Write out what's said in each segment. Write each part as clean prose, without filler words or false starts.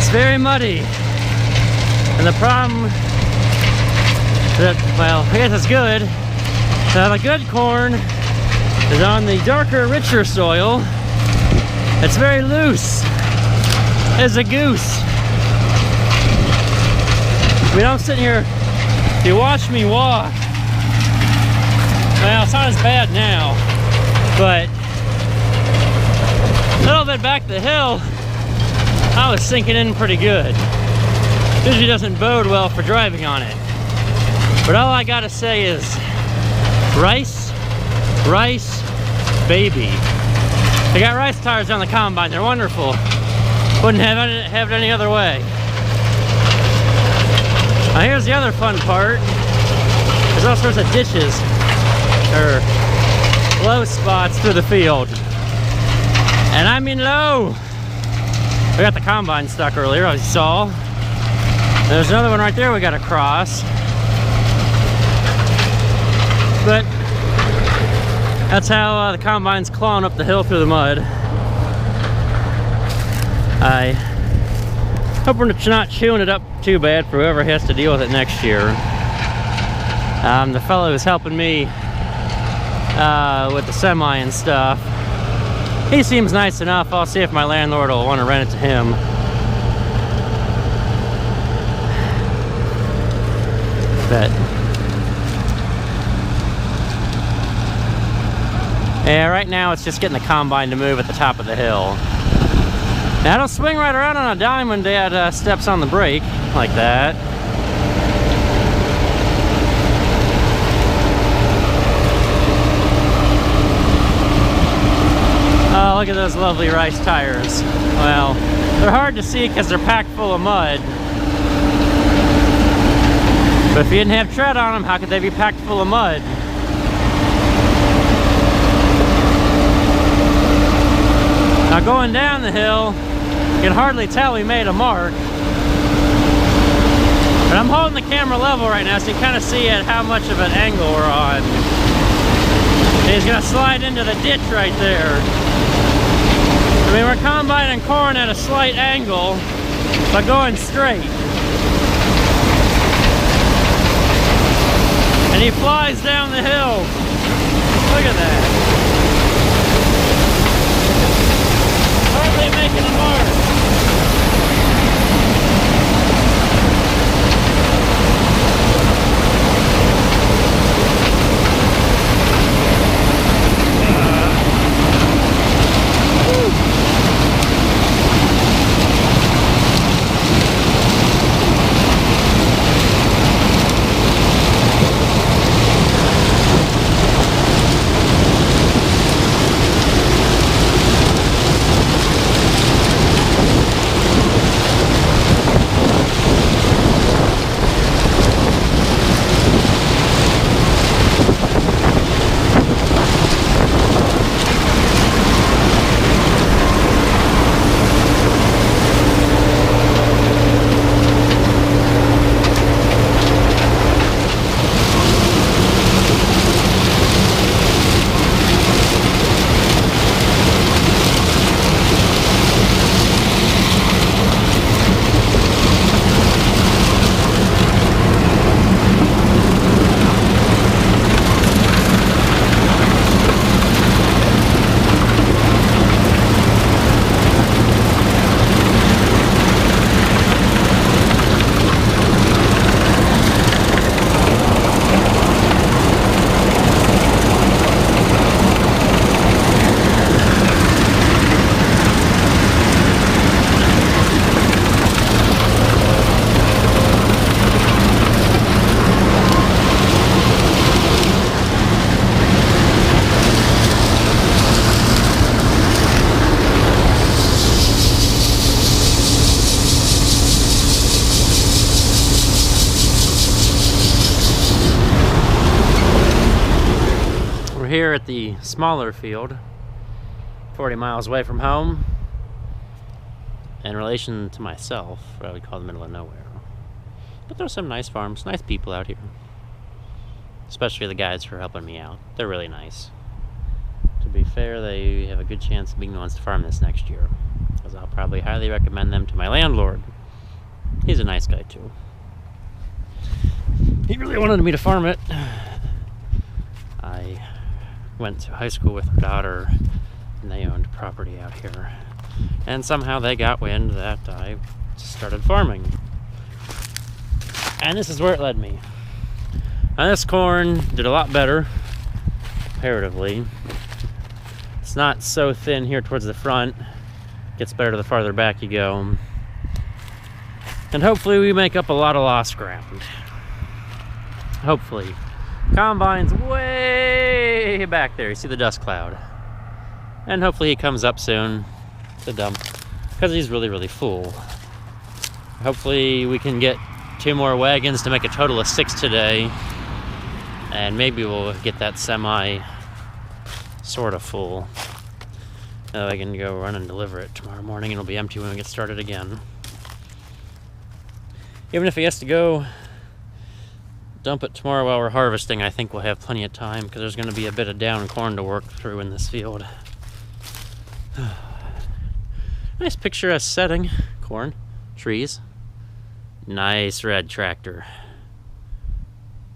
It's very muddy. And the problem that, well, I guess it's good. The good corn is on the darker, richer soil. It's very loose as a goose. I mean, I'm sitting here, you watch me walk. Well, it's not as bad now, but a little bit back the hill, I was sinking in pretty good. Usually doesn't bode well for driving on it. But all I gotta say is, rice, rice, baby. They got rice tires on the combine, they're wonderful. Wouldn't have it any other way. Now here's the other fun part. There's all sorts of ditches, or low spots through the field. And I mean low. We got the combine stuck earlier, as you saw. There's another one right there we gotta cross. But that's how the combine's clawing up the hill through the mud. I hope we're not chewing it up too bad for whoever has to deal with it next year. The fellow who's helping me with the semi and stuff, he seems nice enough. I'll see if my landlord will want to rent it to him. But yeah, right now it's just getting the combine to move at the top of the hill. Now it'll swing right around on a dime when Dad steps on the brake like that. Oh, look at those lovely rice tires. Well, they're hard to see because they're packed full of mud. But if you didn't have tread on them, how could they be packed full of mud? Now going down the hill, you can hardly tell we made a mark. But I'm holding the camera level right now so you can kind of see at how much of an angle we're on. And he's going to slide into the ditch right there. I mean, we're combining corn at a slight angle, but going straight. And he flies down the hill. Look at that. Hardly making a mark. We're here at the smaller field, 40 miles away from home. In relation to myself, what I would call the middle of nowhere. But there's some nice farms, nice people out here. Especially the guys who are helping me out. They're really nice. To be fair, they have a good chance of being the ones to farm this next year, because I'll probably highly recommend them to my landlord. He's a nice guy too. He really wanted me to farm it. I went to high school with her daughter, and they owned property out here. And somehow they got wind that I started farming. And this is where it led me. Now this corn did a lot better, comparatively. It's not so thin here towards the front. Gets better the farther back you go. And hopefully we make up a lot of lost ground. Hopefully. Combine's way back there. You see the dust cloud. And hopefully he comes up soon to dump, because he's really, really full. Hopefully we can get 2 more wagons to make a total of 6 today. And maybe we'll get that semi sort of full. I can go run and deliver it tomorrow morning, and it'll be empty when we get started again. Even if he has to go dump it tomorrow while we're harvesting, I think we'll have plenty of time, because there's going to be a bit of down corn to work through in this field. Nice picturesque setting. Corn, trees, nice red tractor,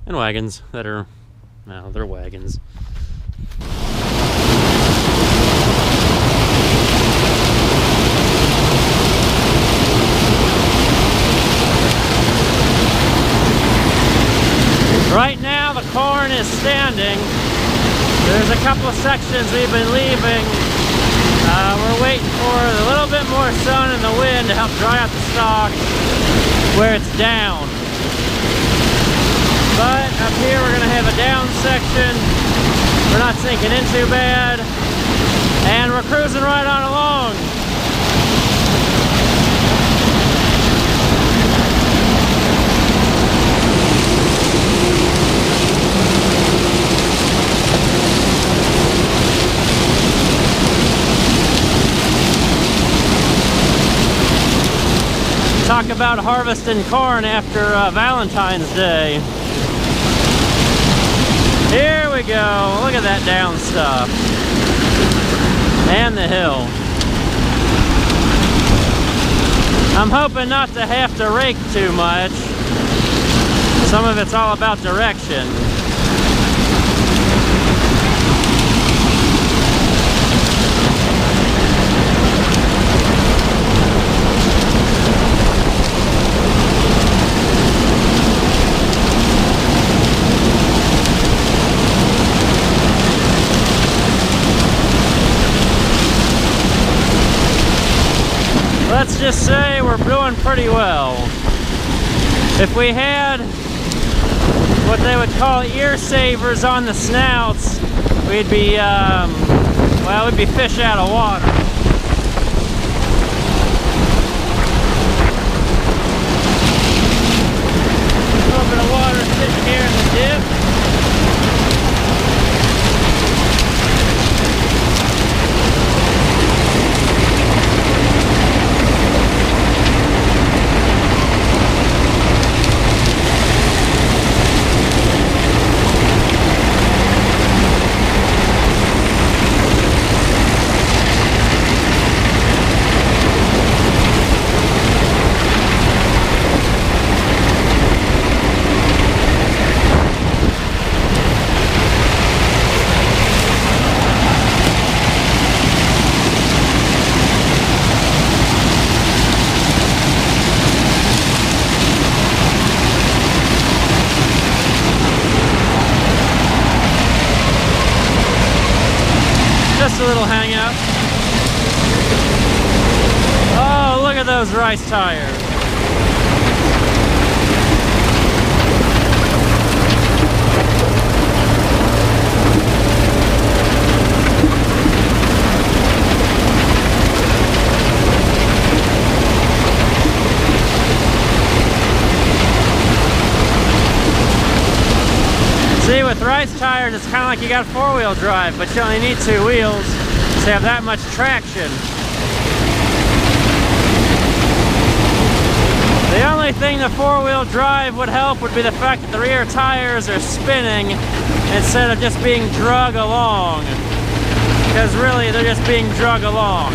and wagons that are, well, they're wagons. Right now the corn is standing. There's a couple of sections we've been leaving. We're waiting for a little bit more sun and the wind to help dry out the stalk where it's down. But up here we're going to have a down section. We're not sinking in too bad. And we're cruising right on along. Talk about harvesting corn after Valentine's Day. Here we go. Look at that down stuff. And the hill. I'm hoping not to have to rake too much. Some of it's all about direction. Let's just say we're doing pretty well. If we had what they would call ear savers on the snouts, we'd be, well, we'd be fish out of water. A little bit of water sitting here in the dip. Just a little hangout. Oh, look at those rice tires. See, with rice tires, it's kind of like you got 4-wheel drive, but you only need 2 wheels to have that much traction. The only thing the 4-wheel drive would help would be the fact that the rear tires are spinning instead of just being drug along. Because really, they're just being drug along.